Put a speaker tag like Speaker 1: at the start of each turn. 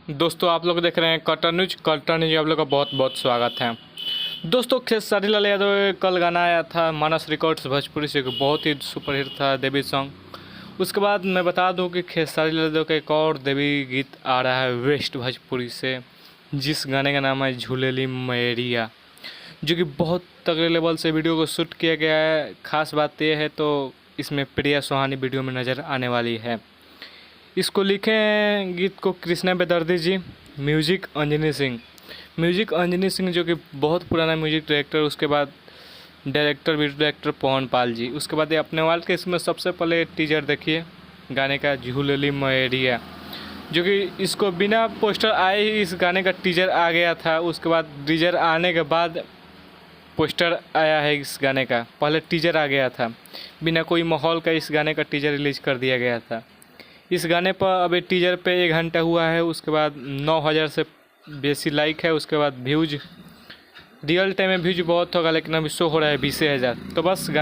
Speaker 1: दोस्तों आप लोग देख रहे हैं कटर न्यूज आप लोग का बहुत बहुत स्वागत है। दोस्तों खेसारी लाल यादव का कल गाना आया था मानस रिकॉर्ड्स भोजपुरी से, बहुत ही सुपरहिट था देवी सॉन्ग। उसके बाद मैं बता दूं कि खेसारी लाल यादव का एक और देवी गीत आ रहा है वेस्ट भोजपुरी से, जिस गाने का नाम है झूलेली मैरिया, जो कि बहुत तगड़े लेवल से वीडियो को शूट किया गया है। ख़ास बात यह है तो इसमें प्रिया सुहानी वीडियो में नज़र आने वाली है। इसको लिखे हैं गीत को कृष्णा बेदर्दी जी, म्यूजिक अंजनी सिंह जो कि बहुत पुराना म्यूजिक डायरेक्टर, उसके बाद डायरेक्टर वीडियो डायरेक्टर पवन पाल जी। उसके बाद ये अपने वाल के इसमें सबसे पहले टीजर देखिए गाने का झूलेली मैरिया, जो कि इसको बिना पोस्टर आए ही इस गाने का टीजर आ गया था। उसके बाद टीजर आने के बाद पोस्टर आया है इस गाने का, पहले टीजर आ गया था, बिना कोई माहौल का इस गाने का टीजर रिलीज कर दिया गया था। इस गाने पर अभी टीजर पे 1 घंटा हुआ है, उसके बाद 9,000 से बेसी लाइक है। उसके बाद व्यूज रियल टाइम में व्यूज बहुत होगा, लेकिन अभी शो हो रहा है 20,000। तो बस गाने